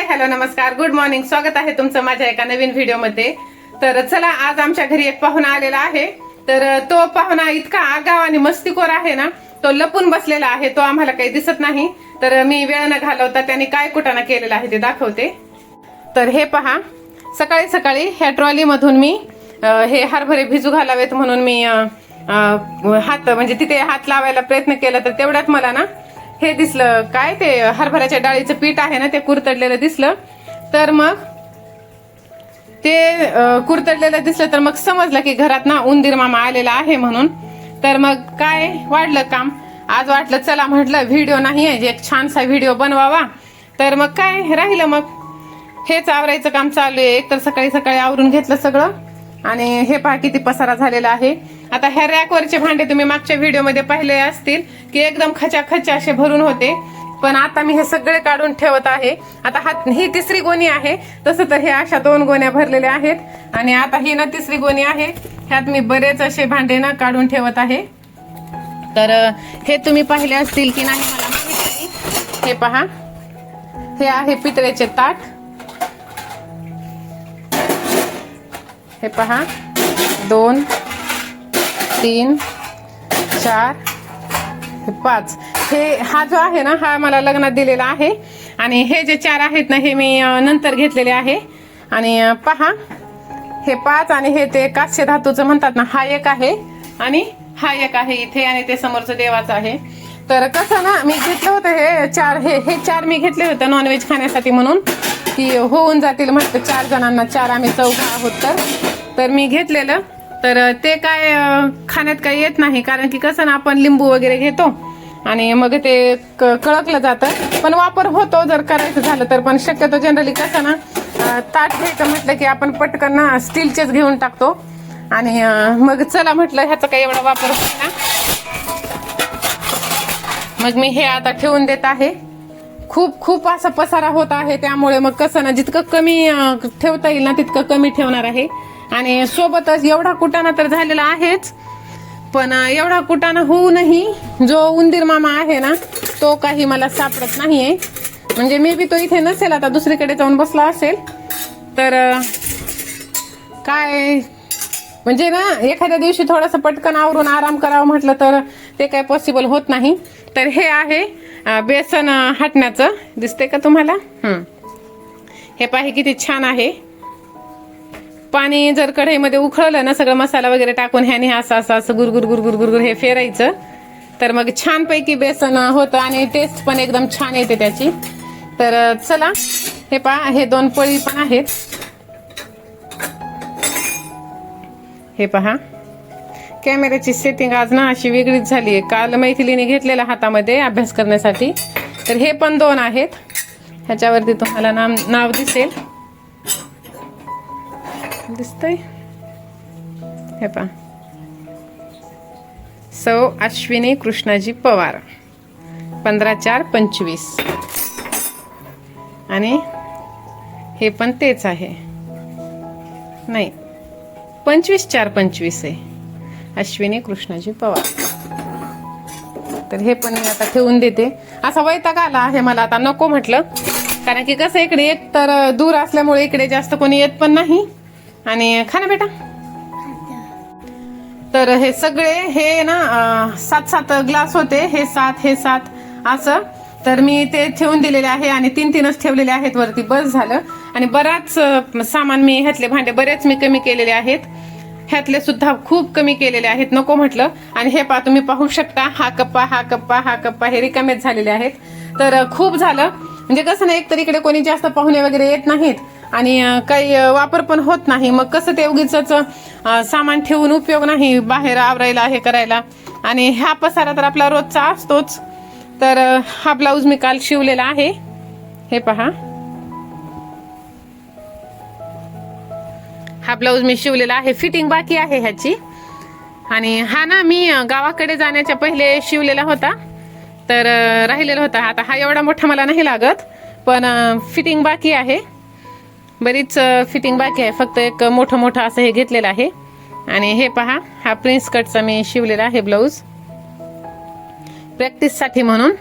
Hello नमस्कार good morning. स्वागत आहे तुमचं माझ्या एका नवीन व्हिडिओमध्ये. तर चला, आज आमच्या घरी एक पाहुणा आलेला आहे. तर तो पाहुणा इतका आगाव आणि मस्तीखोर आहे ना, तो लपून बसलेला आहे, तो आम्हाला काही दिसत नाही. तर मी वेळ न घालवता त्याने काय कुटाणा केलेला आहे ते दाखवते. तर हे पहा, सकाळी सकाळी ह्या ट्रॉली मधून मी हे हरभरे भिजू घालावेत म्हणून मी हात म्हणजे तिथे हात लावायला प्रयत्न केला. तर तेवढ्यात मला ना हे दिसलं, काय ते हरभऱ्याच्या डाळीचं पीठ आहे ना, ते कुरतडलेलं दिसलं. तर मग ते कुरतडलेलं दिसलं तर मग समजलं की घरात ना उंदीर मामा आलेला आहे म्हणून. तर मग काय वाढलं काम, आज वाटलं चला म्हटलं व्हिडिओ नाही आहे, एक छानसा व्हिडिओ बनवावा. तर मग काय राहिलं, मग हेच आवरायचं काम चालू आहे. एक तर सकाळी सकाळी आवरून घेतलं सगळं, आणि हे पहा किती पसारा झालेला आहे. आता ह्या रॅकवरचे भांडे तुम्ही मागच्या व्हिडिओमध्ये पाहिले असतील की एकदम खचाखच असे भरून होते, पण आता मी हे सगळे काढून ठेवत आहे. आता ही तिसरी गोणी आहे, तसं तर हे अशा 2 गोण्या भरलेल्या आहेत, आणि आता ही ना तिसरी गोणी आहे. ह्यात मी बरेच असे भांडे ना काढून ठेवत आहे. तर हे तुम्ही पाहिले असतील की नाही मला माहित नाही. हे पहा, हे आहे पितळेचे ताट. हे पहा, 2 3 4 5. हा जो आहे ना, हा मला लग्नात दिलेला आहे, आणि हे जे 4 आहेत ना, हे मी नंतर घेतलेले आहे. आणि पहा, हे 5 आणि हे ते कास्य धातूचं म्हणतात ना, हा एक आहे आणि हा एक आहे इथे, आणि ते समोरचं देवाचं आहे. तर कसं ना, मी घेतलं होतं हे 4, हे 4 मी घेतले होते नॉनव्हेज खाण्यासाठी म्हणून, की होऊन जातील म्हटलं 4 जणांना, 4 आम्ही 4 आहोत. तर मी घेतलेलं. तर ते काय खाण्यात काही येत नाही, कारण की कसं ना, आपण लिंबू वगैरे घेतो आणि मग ते कळकलं जातं, पण वापर होतो जर करायचं झालं तर. पण शक्यतो जनरली कसं ना, ताट घ्यायचं म्हटलं की आपण पटकन ना स्टीलचेच घेऊन टाकतो, आणि मग चला म्हटलं ह्याचा काही एवढा वापर होत ना, मग मी हे आता ठेवून देत आहे. खूप असा पसारा होत आहे, त्यामुळे मग कसं ना, जितकं कमी ठेवता येईल ना तितकं कमी ठेवणार आहे. आणि सोबतच एवढा कुटाणा तर झालेला आहेच, पण एवढा कुटाणा होऊनही जो उंदीर मामा आहे ना, तो काही मला सापडत नाहीये. म्हणजे मी बी तो इथे नसेल, आता दुसरीकडे जाऊन बसला असेल. तर काय म्हणजे ना, एखाद्या दिवशी थोडंसं पटकन आवरून आराम करावं म्हटलं तर ते काय पॉसिबल होत नाही. तर हे आहे बेसन हटण्याचं, दिसते का तुम्हाला? हे पाहे किती छान आहे. पाणी जर कढईमध्ये उखळलं ना, सगळं मसाला वगैरे टाकून ह्याने असं गुरगुर गुरगुर गुरगुर हे फेरायचं, तर मग छानपैकी बेसन होतं आणि टेस्ट पण एकदम छान येते त्याची. तर चला, हे पहा, हे 2 पळी पण आहेत. हे पहा, कॅमेऱ्याची सेटिंग आज ना अशी वेगळीच झाली आहे. काल मैथिलीने घेतलेला हातामध्ये अभ्यास करण्यासाठी. तर हे पण 2 आहेत. ह्याच्यावरती तुम्हाला नाव दिसेल, दिसतंय? हे पहा, सौ अश्विनी कृष्णाजी पवार, 15/4/25. आणि हे पण तेच आहे, नाही 25/4/25 आहे, अश्विनी कृष्णाजी पवार. तर हे पण मी आता ठेवून देते. असा वैताग आला आहे मला, आता नको म्हटलं, कारण की कसं इकडे एक तर दूर असल्यामुळे इकडे जास्त कोणी येत पण नाही. आणि खा ना बेटा. तर हे सगळे हे ना 7 ग्लास होते, हे 7 असं. तर मी ते ठेवून दिलेले आहे, आणि 3-3च ठेवलेले आहेत वरती, बस झालं. आणि बराच सामान मी ह्यातले भांडे बरेच मी कमी केलेले आहेत, ह्यातले सुद्धा खूप कमी केलेले आहेत, नको म्हटलं. आणि हे पहा, तुम्ही पाहू शकता, हा कप्पा हे रिकामेच झालेले आहेत. तर खूप झालं. म्हणजे कसं ना, एक तर इकडे कोणी जास्त पाहुणे वगैरे येत नाहीत, आणि काही वापर पण होत नाही. मग कसं ते उगीचच सामान ठेवून उपयोग नाही, बाहेर आवरायला हे करायला. आणि हा पसारा तर आपला रोजचा असतोच. तर हा ब्लाऊज मी काल शिवलेला आहे. हे पहा, हा ब्लाऊज मी शिवलेला आहे, फिटिंग बाकी आहे ह्याची. आणि हा ना मी गावाकडे जाण्याच्या पहिले शिवलेला होता, तर राहिलेला होता. आता हा एवढा मोठा मला नाही लागत, पण फिटिंग बाकी आहे, बरीच फिटिंग बाकी आहे. फक्त एक मोठं असं हे घेतलेलं आहे. आणि हे पहा, हा प्रिन्स कटचा मी शिवलेला आहे ब्लाऊज, प्रॅक्टिससाठी म्हणून.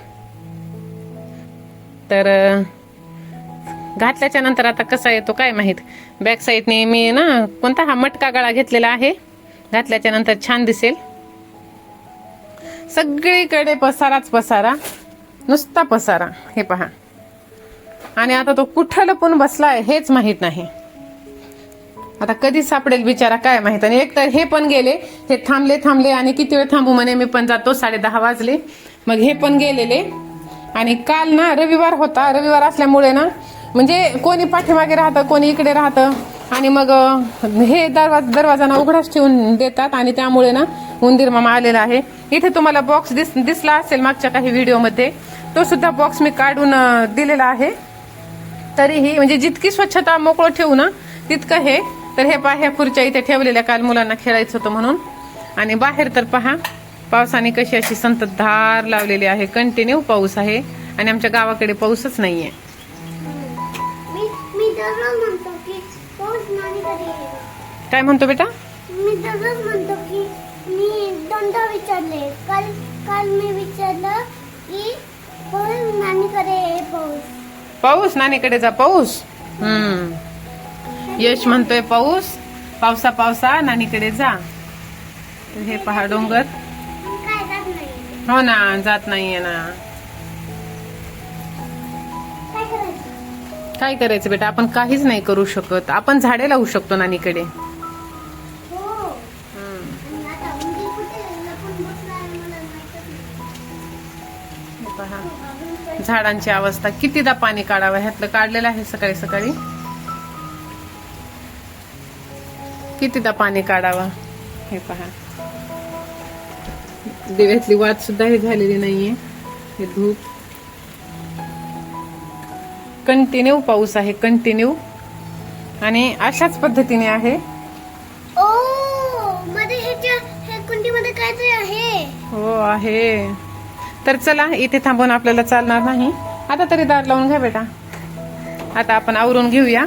तर घातल्याच्या नंतर आता कसा येतो काय माहीत. बॅक साईडने मी ना कोणता हा मटका गळा घेतलेला आहे. घातल्याच्या नंतर छान दिसेल. सगळीकडे पसाराच पसारा, नुसता पसारा. हे पहा. आणि आता तो कुठं लपून बसलाय हेच माहित नाही. आता कधी सापडेल बिचारा काय माहित. आणि एक तर हे पण गेले, हे थांबले आणि किती वेळ थांबू म्हणे, मी पण जातो, 10:30 वाजले. मग हे पण गेलेले. आणि काल ना रविवार होता, रविवार असल्यामुळे ना म्हणजे कोणी पाठीमागे राहतं, कोणी इकडे राहतं. आणि मग हे दरवाजा ना उघडाच ठेवून देतात. आणि त्यामुळे ना उंदीर मामा आलेला आहे. इथे तुम्हाला बॉक्स दिसला असेल मागच्या काही व्हिडिओमध्ये, तो सुद्धा बॉक्स मी काढून दिलेला आहे. तरीही म्हणजे जितकी स्वच्छता मोकळं ठेवू ना तितकं हे. तर हे पहा, ह्या खुर्च्या इथे ठेवलेल्या काल मुलांना खेळायचं होतं म्हणून. आणि बाहेर तर पहा पावसाने कशी अशी संततधार लावलेली आहे. कंटिन्यू पाऊस आहे. आणि आमच्या गावाकडे पाऊसच नाहीये. काय म्हणतो बेटा? मी दररोज म्हणतो की मी दोनदा विचारले. काल मी विचारलं की नानीकडे पाऊस, नानीकडे जा पाऊस. यश म्हणतोय पाऊस, पावसा नानीकडे जा. तर हे पहा डोंगर. हो ना, जात नाहीये ना. काय करायचं बेटा, आपण काहीच नाही करू शकत. आपण झाडे लावू शकतो नानीकडे. पहा झाडांची अवस्था. कितीदा पाणी काढावं, ह्यातलं काढलेलं आहे सकाळी सकाळी. कितीदा पाणी काढावं. हे पहा दिव्यातली वात सुद्धा हे झालेली नाहीये. हे धूप. कंटिन्यू पाऊस आहे, कंटिन्यू. आणि अशाच पद्धतीने आहे. मध्ये हे कुंडीमध्ये काहीतरी आहे. हो आहे. तर चला, इथे थांबून आपल्याला चालणार नाही. आता तरी दार लावून घ्या बेटा. आता आपण आवरून घेऊया.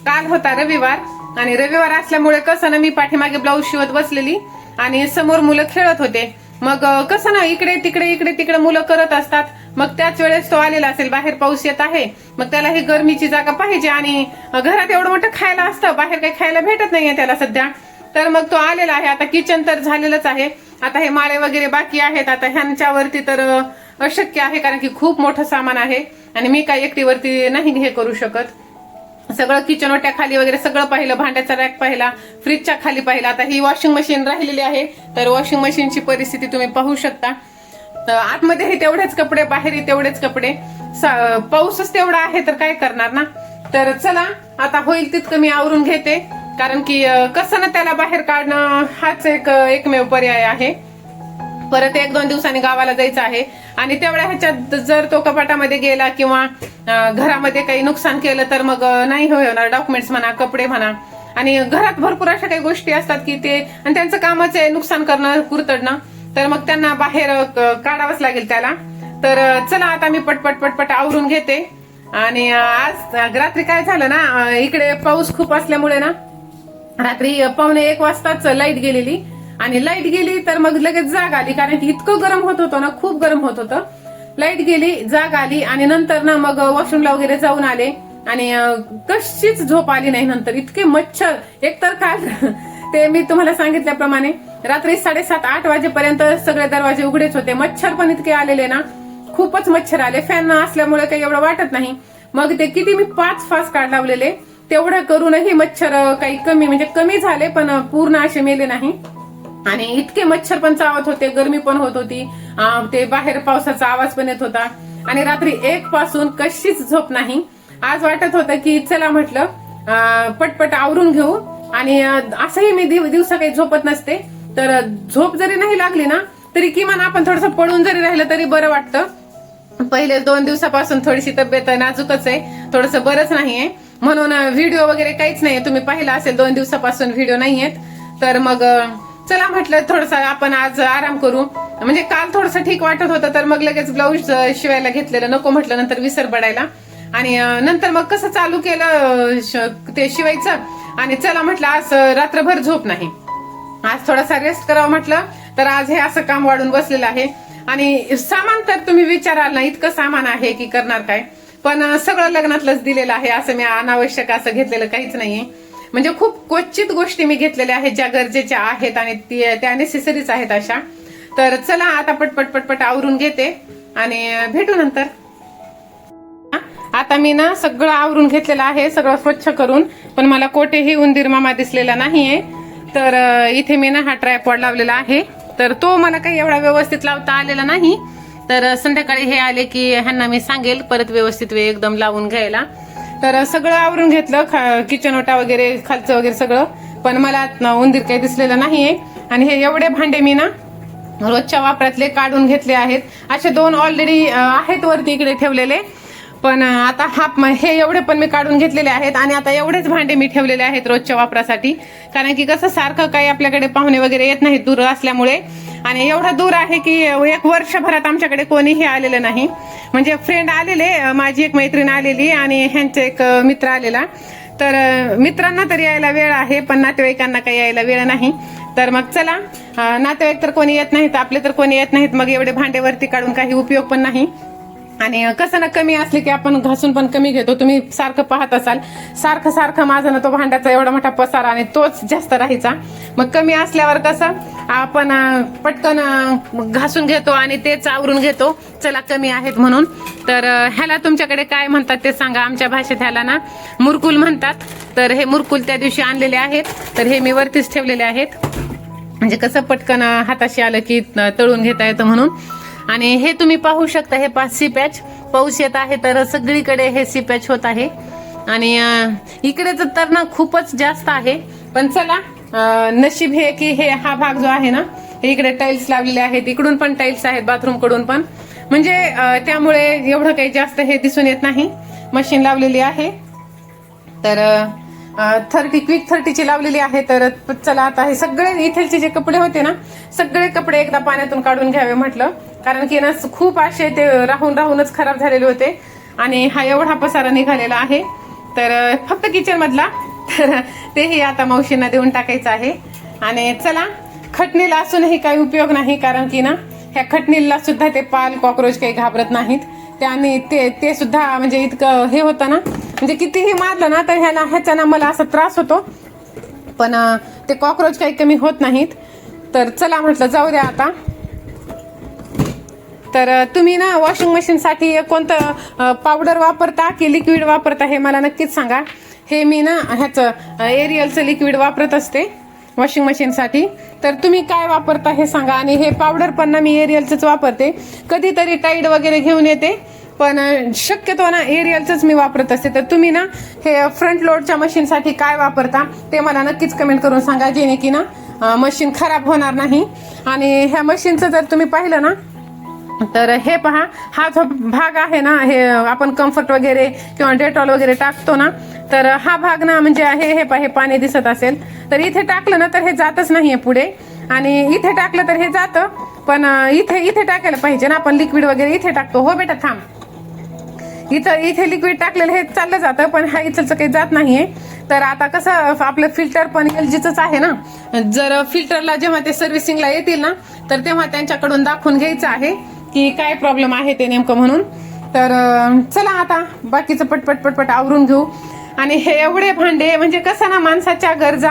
काल होता रविवार. आणि रविवार असल्यामुळे कसं ना मी पाठीमागे ब्लाऊज शिवत बसलेली आणि समोर मुलं खेळत होते. मग कसं ना इकडे तिकडे मुलं करत असतात. मग त्याच वेळेस तो आलेला असेल. बाहेर पाऊस येत आहे. मग त्याला ही गरमीची जागा पाहिजे. आणि घरात एवढं मोठं खायला असतं, बाहेर काही खायला भेटत नाहीये त्याला सध्या. तर मग तो आलेला आहे. आता किचन तर झालेलंच आहे. आता हे माळे वगैरे बाकी आहेत. आता ह्यांच्यावरती तर अशक्य आहे, कारण की खूप मोठं सामान आहे. आणि मी काही एकटीवरती नाही हे करू शकत. सगळं किचन ओट्या खाली वगैरे सगळं पाहिलं. भांड्याचा रॅक पाहिला, फ्रीजच्या खाली पाहिला. आता ही वॉशिंग मशीन राहिलेली आहे. तर वॉशिंग मशीनची परिस्थिती तुम्ही पाहू शकता. आतमध्ये हे तेवढेच कपडे, बाहेर तेवढेच कपडे. पाऊसच तेवढा आहे तर काय करणार ना. तर चला, आता होईल तितकं मी आवरून घेते. कारण की कसं ना त्याला बाहेर काढणं हाच एकमेव पर्याय आहे. परत 1-2 दिवसांनी गावाला जायचं आहे. आणि तेवढ्या ह्याच्यात जर तो कपाटामध्ये गेला किंवा घरामध्ये काही नुकसान केलं तर मग नाही होणार. डॉक्युमेंट्स म्हणा, कपडे म्हणा. आणि घरात भरपूर अशा काही गोष्टी असतात की ते, आणि त्यांचं कामाचं नुकसान करणं, कुरतडणं. तर मग त्यांना बाहेर काढावंच लागेल त्याला. तर चला, आता मी पटपट आवरून घेते. आणि आज रात्री काय झालं ना, इकडे पाऊस खूप असल्यामुळे ना रात्री 1:15 वाजताच लाईट गेलेली. आणि लाईट गेली तर मग लगेच जाग आली, कारण की इतकं गरम होत होतं ना, खूप गरम होत होतं. लाईट गेली, जाग आली. आणि नंतर ना मग वॉशरूमला वगैरे जाऊन आले. आणि कशीच झोप आली नाही. नंतर इतके मच्छर. एकतर काल ते मी तुम्हाला सांगितल्याप्रमाणे रात्री 7:30-8 वाजेपर्यंत सगळे दरवाजे उघडेच होते. मच्छर पण इतके आलेले ना, खूपच मच्छर आले. फॅन असल्यामुळे काही एवढं वाटत नाही. मग ते किती मी 5 फास काढ लावलेले, तेवढं करूनही मच्छर काही कमी झाले, पण पूर्ण असे मेले नाही. आणि इतके मच्छर पण चावत होते, गरमी पण होत होती. ते बाहेर पावसाचा आवाज पण येत होता. आणि रात्री 1 पासून कशीच झोप नाही. आज वाटत होतं की चला म्हटलं पटपट आवरून घेऊ. आणि असंही मी दिवसा काही झोपत नसते. तर झोप जरी नाही लागली ना तरी किमान आपण थोडंसं पडून जरी राहिलं तरी बरं वाटतं. पहिले 2 दिवसापासून थोडीशी तब्येत नाजूकच आहे, थोडंसं बरंच नाहीये. म्हणून व्हिडिओ वगैरे काहीच नाहीये. तुम्ही पाहिला असेल 2 दिवसापासून व्हिडिओ नाहीयेत. तर मग चला म्हटलं थोडंसं आपण आज आराम करू. म्हणजे काल थोडंसं ठीक वाटत होतं, तर मग लगेच ब्लाऊज शिवायला घेतलेलं. नको म्हटलं नंतर विसर पडायला. आणि नंतर मग कसं चालू केलं ते शिवायचं. आणि चला म्हटलं आज रात्रभर झोप नाही, आज थोडासा रेस्ट करावं म्हटलं. तर आज हे असं काम वाढून बसलेलं आहे. आणि सामान तर तुम्ही विचाराल ना, इतकं सामान आहे की करणार काय, पण सगळं लग्नातलंच दिलेलं आहे. असं मी अनावश्यक असं घेतलेलं काहीच नाहीये. म्हणजे खूप क्वचित गोष्टी मी घेतलेल्या आहेत ज्या गरजेच्या आहेत आणि त्या नेसेसरीज आहेत अशा. तर चला आता पटपट पटपट आवरून घेते आणि भेटू नंतर. आता मी ना सगळं आवरून घेतलेलं आहे, सगळं स्वच्छ करून, पण मला कोठेही उंदीर मामा दिसलेला नाहीये. तर इथे मी ना हा ट्रायपॉड लावलेला आहे, तर तो मला काही एवढा व्यवस्थित लावता आलेला नाही. तर संध्याकाळी हे आले की ह्यांना मी सांगेल परत व्यवस्थित एकदम लावून घ्यायला. तर सगळं आवरून घेतलं, किचन ओटा वगैरे खालचं वगैरे सगळं, पण मला उंदीर काही दिसलेलं नाहीये. आणि हे एवढे भांडे मी ना रोजच्या वापरातले काढून घेतले आहेत. असे 2 ऑलरेडी आहेत वरती इकडे ठेवलेले, पण आता हे एवढे पण मी काढून घेतलेले आहेत. आणि आता एवढेच भांडे मी ठेवलेले आहेत रोजच्या वापरासाठी, कारण की कसं सारखं काही आपल्याकडे पाहुणे वगैरे येत नाहीत दूर असल्यामुळे. आणि एवढा दूर आहे की 1 वर्षभरात आमच्याकडे कोणीही आलेलं नाही. म्हणजे फ्रेंड आलेले, माझी एक मैत्रीण आलेली आणि ह्यांचे एक मित्र आलेला. तर मित्रांना तर यायला वेळ आहे, पण नातेवाईकांना काही यायला वेळ नाही. तर मग चला, नातेवाईक तर कोणी येत नाहीत, आपले तर कोणी येत नाहीत, मग एवढे भांडे वरती काढून काही उपयोग पण नाही. आणि कसं ना, कमी असले की आपण घासून पण कमी घेतो. तुम्ही सारखं पाहत असाल, सारखं सारखं माझा ना तो भांड्याचा एवढा मोठा पसारा आणि तोच जास्त राहायचा. मग कमी असल्यावर कसं आपण पटकन घासून घेतो आणि तेच आवरून घेतो, चला कमी आहेत म्हणून. तर ह्याला तुमच्याकडे काय म्हणतात ते सांगा. आमच्या भाषेत ह्याला ना मुरकुल म्हणतात. तर हे मुरकुल त्या दिवशी आणलेले आहेत, तर हे मी वरतीच ठेवलेले आहेत, म्हणजे कसं पटकन हाताशी आलं की तळून घेता येतं म्हणून. आणि हे तुम्ही पाहू शकता, हे सी पॅच पाऊस येत आहे तर सगळीकडे हे सी पॅच होत आहे. आणि इकडेच तर ना खूपच जास्त आहे. पण चला, नशीब हे की हा भाग जो आहे ना, इकडे टाईल्स लावलेले आहेत, इकडून पण टाईल्स आहेत, बाथरूम कडून पण, म्हणजे त्यामुळे एवढं काही जास्त हे दिसून येत नाही. मशीन लावलेली आहे, तर क्विक 30ची लावलेली आहे. तर चला आता हे सगळे इथेचे जे कपडे होते ना, सगळे कपडे एकदा पाण्यातून काढून घ्यावे म्हटलं, कारण की ना खूप असे ते राहूनच खराब झालेले होते. आणि हा एवढा पसारा निघालेला आहे. तर फक्त किचन मधला, तर तेही आता मावशींना देऊन टाकायचं आहे. आणि चला, खटणीला असूनही काही उपयोग नाही, कारण की ना ह्या खटणीला सुद्धा ते पाल कॉक्रोच काही घाबरत नाहीत. त्याने ते सुद्धा म्हणजे इतकं हे होतं ना, म्हणजे कितीही मारलं ना तर ह्याचा ना मला असा त्रास होतो, पण ते कॉक्रोच काही कमी होत नाहीत. तर चला म्हटलं जाऊ द्या आता. तर तुम्ही ना वॉशिंग मशीनसाठी कोणतं पावडर वापरता की लिक्विड वापरता हे मला नक्कीच सांगा. हे मी ना ह्याचं एरियलचं लिक्विड वापरत असते वॉशिंग मशीनसाठी. तर तुम्ही काय वापरता हे सांगा. आणि हे पावडर पण ना मी एरियलचंच वापरते, कधीतरी टाईड वगैरे घेऊन येते, पण शक्यतो ना एरियलचंच मी वापरत असते. तर तुम्ही ना हे फ्रंट लोडच्या मशीनसाठी काय वापरता ते मला नक्कीच कमेंट करून सांगा, जेणे की ना मशीन खराब होणार नाही. आणि ह्या मशीनचं जर तुम्ही पाहिलं ना, तर हे पहा, हा जो भाग आहे ना, हे आपण कम्फर्ट वगैरे किंवा डेटॉल वगैरे टाकतो ना, तर हा भाग ना म्हणजे हे पाणी दिसत असेल, तर इथे टाकलं ना तर हे जातच नाहीये पुढे. आणि इथे टाकलं तर हे जातं, पण इथे टाकायला पाहिजे ना, आपण लिक्विड वगैरे इथे टाकतो. हो बेटा थांब, इथे लिक्विड टाकलेलं हे चाललं जातं, पण हा इथलचं काही जात नाहीये. तर आता कसं आपलं फिल्टर पण LGचंच आहे ना, जर फिल्टरला जेव्हा ते सर्व्हिसिंगला येतील ना, तर तेव्हा त्यांच्याकडून दाखवून घ्यायचं आहे की काय प्रॉब्लेम आहे ते नेमकं म्हणून. तर चला आता बाकीचं पटपट आवरून घेऊ. आणि हे एवढे भांडे, म्हणजे कसं ना माणसाच्या गरजा,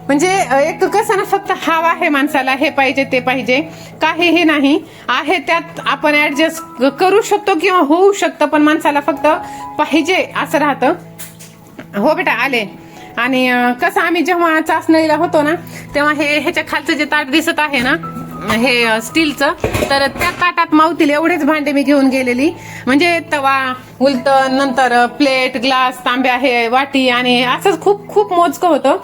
म्हणजे एक कसं ना फक्त हवा आहे माणसाला, हे पाहिजे ते पाहिजे, काहीही नाही आहे त्यात आपण ऍडजस्ट करू शकतो किंवा होऊ शकतं, पण माणसाला फक्त पाहिजे असं राहतं. हो बेटा आले. आणि कसं आम्ही जेव्हा चाचणीला होतो ना, तेव्हा ह्याच्या खालचं जे ताट दिसत आहे ना, हे स्टीलचं, तर त्या ताटात मावतील एवढेच भांडे मी घेऊन गेलेली. म्हणजे तवा, उलटण, नंतर प्लेट, ग्लास, तांब्या, हे वाटी, आणि असंच खूप खूप मोजकं होतं.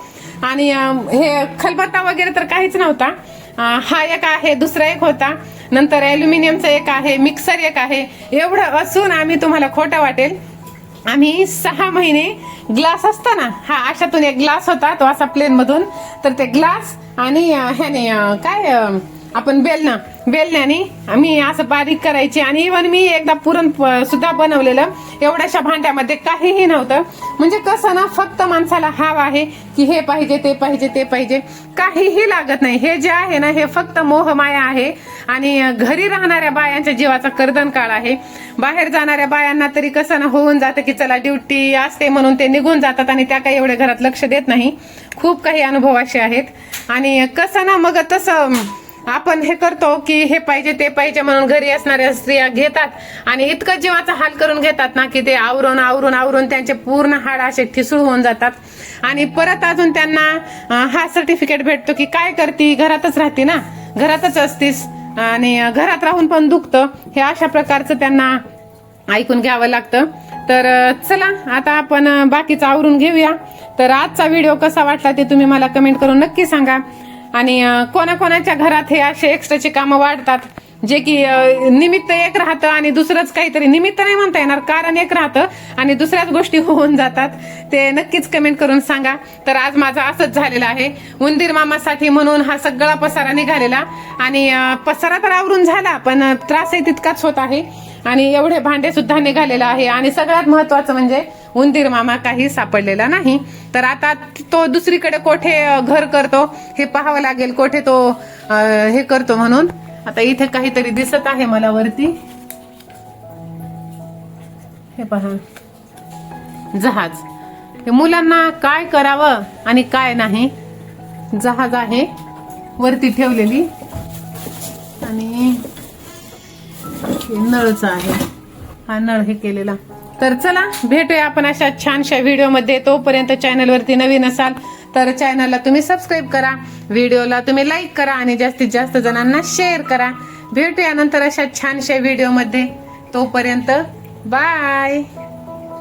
आणि हे खलबत्ता वगैरे तर काहीच नव्हता. हा एक आहे, दुसरा एक होता, नंतर ॲल्युमिनियमचा एक आहे, मिक्सर एक आहे. एवढं असून आम्ही, तुम्हाला खोटं वाटेल, आम्ही 6 महिने ग्लास असतो ना, हा अशातून एक ग्लास होता, तो असा प्लेन मधून, तर ते ग्लास आणि ह्याने काय आपण बेलण्याने मी असं बारीक करायची. आणि इव्हन मी एकदा पुरण सुद्धा बनवलेलं एवढ्याशा भांड्यामध्ये, काहीही नव्हतं. म्हणजे कसं ना, फक्त माणसाला हवं आहे की हे पाहिजे ते पाहिजे ते पाहिजे, काहीही लागत नाही. हे जे आहे ना, हे फक्त मोहमाया आहे. आणि घरी राहणाऱ्या बायांच्या जीवाचा कर्दन काळ आहे. बाहेर जाणाऱ्या बायांना तरी कसं ना होऊन जातं की चला ड्युटी असते म्हणून ते निघून जातात आणि त्या काही एवढे घरात लक्ष देत नाही. खूप काही अनुभव असे आहेत. आणि कसं ना, मग तसं आपण हे करतो की हे पाहिजे ते पाहिजे म्हणून घरी असणाऱ्या स्त्रिया घेतात आणि इतकं जीवाचा हाल करून घेतात ना की ते आवरून आवरून आवरून त्यांचे पूर्ण हाड असे ठिसूळ होऊन जातात. आणि परत अजून त्यांना हा सर्टिफिकेट भेटतो की काय करती, घरातच राहते ना, घरातच असतीस आणि घरात राहून पण दुखतं. हे अशा प्रकारचं त्यांना ऐकून घ्यावं लागतं. तर चला आता आपण बाकीचं आवरून घेऊया. तर आजचा व्हिडिओ कसा वाटला ते तुम्ही मला कमेंट करून नक्की सांगा. आणि कोणाकोणाच्या घरात हे असे एक्स्ट्राचे कामं वाढतात जे की निमित्त एक राहतं आणि दुसरंच काहीतरी, निमित्त नाही म्हणता येणार, कारण एक राहतं आणि दुसऱ्याच गोष्टी होऊन जातात, ते नक्कीच कमेंट करून सांगा. तर आज माझं असंच झालेलं आहे. उंदीर मामासाठी म्हणून हा सगळा पसारा निघालेला आणि पसारा तर आवरून झाला पण त्रासही तितकाच होत आहे. आणि एवढे भांडे सुद्धा निघालेलं आहे. आणि सगळ्यात महत्वाचं म्हणजे उंदीर मामा काही सापडलेला नाही. तर आता तो दुसरीकडे कोठे घर करतो हे पाहावं लागेल, कोठे तो हे करतो म्हणून. आता इथे काहीतरी दिसत आहे मला वरती, हे पहा, जहाज. हे मुलांना काय करावं आणि काय नाही. जहाज आहे वरती ठेवलेली आणि नळच आहे, हा नळ हे केलेला. तर चला भेटूया आपण अशा छानशा व्हिडिओमध्ये. तोपर्यंत चॅनलवरती नवीन असाल तर चॅनलला तुम्ही सबस्क्राईब करा, व्हिडिओला तुम्ही लाईक करा आणि जास्तीत जास्त जणांना शेअर करा. भेटूया नंतर अशा छानशा व्हिडिओमध्ये. तोपर्यंत बाय.